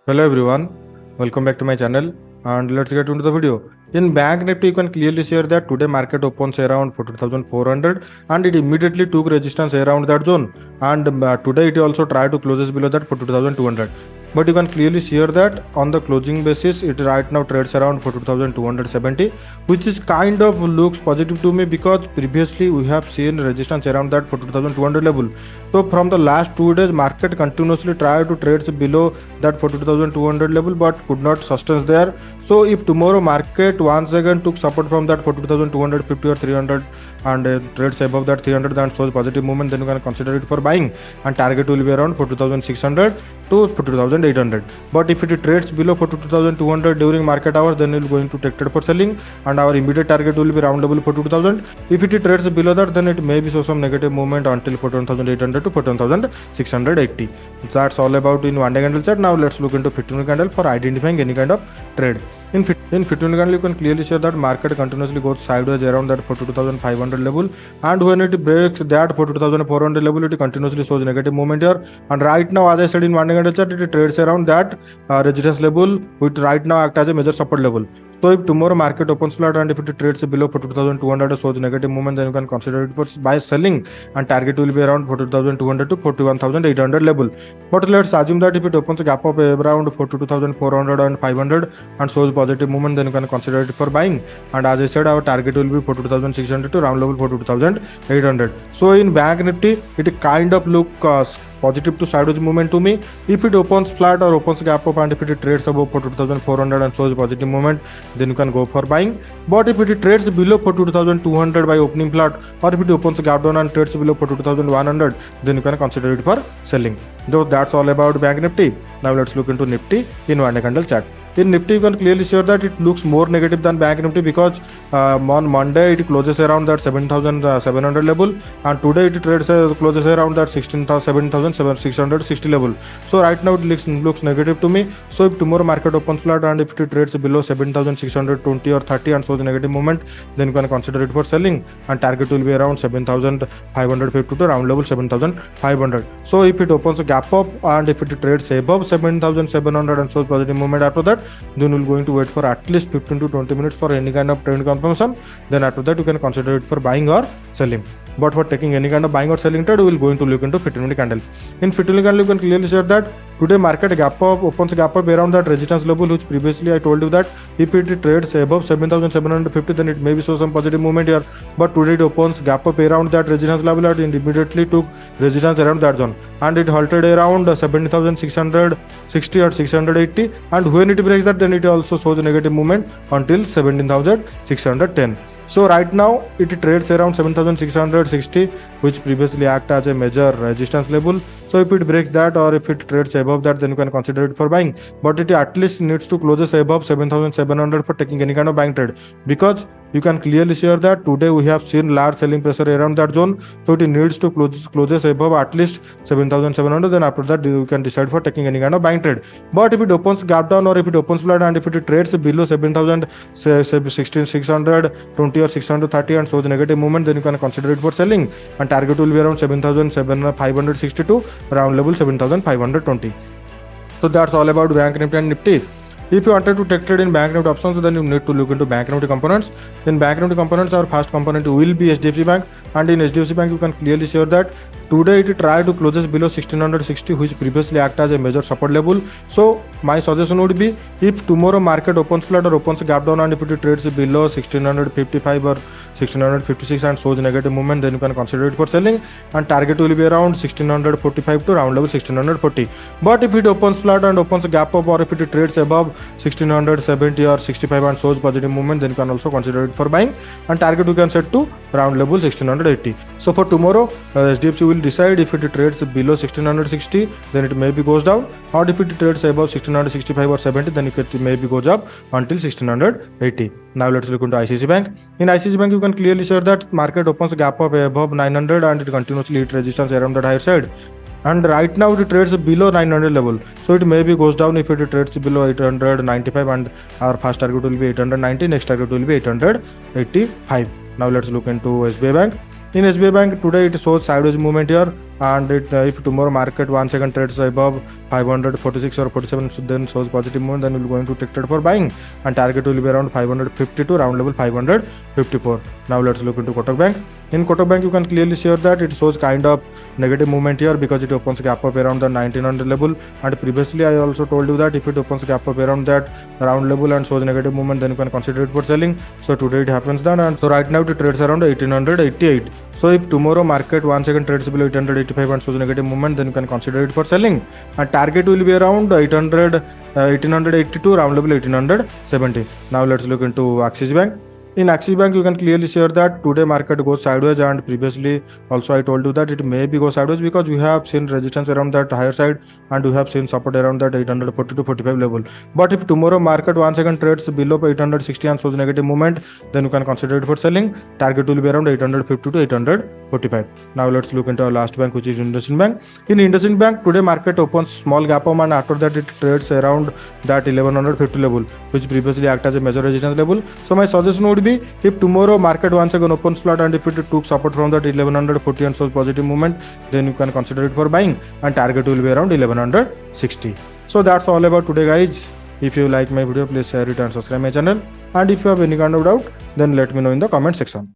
Hello everyone, welcome back to my channel and let's get into the video. In Bank Nifty, you can clearly see that today market opens around 14,400 and it immediately took resistance around that zone. And today it also tried to closes below that 42,200. But you can clearly see here that on the closing basis, it right now trades around 42,270, which is kind of looks positive to me because previously we have seen resistance around that 42,200 level. So from the last 2 days, market continuously tried to trades below that 42,200 level but could not sustain there. So if tomorrow market once again took support from that 42,250 or 300 and trades above that 300 and shows positive movement, then you can consider it for buying, and target will be around 42,600 to 42,800. But if it trades below 42,200 during market hours, then it will going to take it for selling, and our immediate target will be round level 42,000. If it trades below that, then it may be show some negative movement until 41,800 to 41,680. That's all about in one day candle chart. Now let's look into 15-minute candle for identifying any kind of trade. In 15-minute candle, you can clearly see that market continuously goes sideways around that 42,500 level, and when it breaks that 42,400 level, it continuously shows negative movement here. And right now, as I said in one day candle chart, it trades around that resistance level, which right now act as a major support level. So if tomorrow market opens flat and if it trades below 42,200 shows negative movement, then you can consider it for buy selling, and target will be around 42,200 to 41,800 level. But let's assume that if it opens a gap of around 42,400 and 500 and shows positive movement, then you can consider it for buying. And as I said, our target will be 42,600 to round level 42,800. So in Bank Nifty, it kind of look positive to sideways movement to me. If it opens flat or opens gap up and if it trades above 42,400 and shows positive movement, then you can go for buying. But if it trades below 42,200 by opening flat, or if it opens gap down and trades below 42,100, then you can consider it for selling. Though that's all about Bank Nifty. Now let's look into Nifty in one day candle chart. In Nifty, you can clearly see that it looks more negative than Bank Nifty because on Monday it closes around that 7,700 level, and today it trades closes around that 7,660 level. So right now it looks negative to me. So if tomorrow market opens flat and if it trades below 7,620 or 30 and shows negative movement, then you can consider it for selling, and target will be around 7,550 to round level 7,500. So if it opens a gap up and if it trades above 7,700 and shows positive movement after that, then we're going to wait for at least 15 to 20 minutes for any kind of trend confirmation. Then after that you can consider it for buying or selling. But for taking any kind of buying or selling trade, we will going to look into 15-minute candle. In 15-minute candle, you can clearly see that today market gap up opens gap up around that resistance level, which previously I told you that if it trades above 7,750, then it may be show some positive movement here. But today it opens gap up around that resistance level and it immediately took resistance around that zone, and it halted around 70,660 or 680, and when it breaks that, then it also shows a negative movement until 17,610. So right now it trades around 7,660, which previously act as a major resistance level. So if it breaks that or if it trades above that, then you can consider it for buying. But it at least needs to closes above 7,700 for taking any kind of buying trade, because you can clearly see that today we have seen large selling pressure around that zone. So it needs to closes above at least 7,700. Then after that you can decide for taking any kind of buying trade. But if it opens gap down or if it opens flat and if it trades below 7,620 or 630 and shows negative movement, then you can consider it for selling, and target will be around 7,562 round level 7,520. So that's all about Bank Nifty and Nifty. If you wanted to take trade in Bank Nifty options, then you need to look into Bank Nifty components. In Bank Nifty components, our first component will be HDFC Bank, and in HDFC Bank you can clearly see that today it tried to closes below 1660, which previously act as a major support level. So my suggestion would be, if tomorrow market opens flat or opens gap down and if it trades below 1655 or 1656 and shows negative movement, then you can consider it for selling, and target will be around 1645 to round level 1640. But if it opens flat and opens a gap up or if it trades above 1670 or 65 and shows positive movement, then you can also consider it for buying, and target you can set to round level 1680. So for tomorrow, HDFC will decide if it trades below 1660, then it maybe goes down, or if it trades above 1665 or 70, then it maybe goes up until 1680. Now let's look into ICICI Bank. In ICICI Bank, you can clearly see that market opens a gap of above 900 and it continuously hit resistance around that higher side. And right now it trades below 900 level, so it maybe goes down if it trades below 895, and our first target will be 890, next target will be 885. Now let's look into SBI Bank. In SBI Bank today it shows sideways movement here, and if tomorrow market once again trades above 546 or 47, so then shows positive movement, then we're going to take trade for buying, and target will be around 552, round level 554. Now let's look into Kotak Bank. In Kotak Bank, you can clearly see that it shows kind of negative movement here because it opens gap up around the 1900 level, and previously I also told you that if it opens gap up around that round level and shows negative movement, then you can consider it for selling. So today it happens that, and so right now it trades around 1888. So if tomorrow market once again trades below 885 and shows negative movement, then you can consider it for selling, and target will be around 1882, round level 1870. Now let's look into Axis Bank. In Axis Bank, you can clearly see that today market goes sideways, and previously also I told you that it may be go sideways because you have seen resistance around that higher side and you have seen support around that 840 to 45 level. But if tomorrow market once again trades below 860 and shows negative movement, then you can consider it for selling. Target will be around 850 to 845. Now let's look into our last bank, which is IndusInd Bank. In IndusInd Bank, today market opens small gap up, and after that it trades around that 1150 level, which previously acted as a major resistance level. So my suggestion would be, if tomorrow market once again opens flat and if it took support from that 1140 and shows positive movement, then you can consider it for buying, and target will be around 1160. So that's all about today, guys. If you like my video, please share it and subscribe my channel, and if you have any kind of doubt, then let me know in the comment section.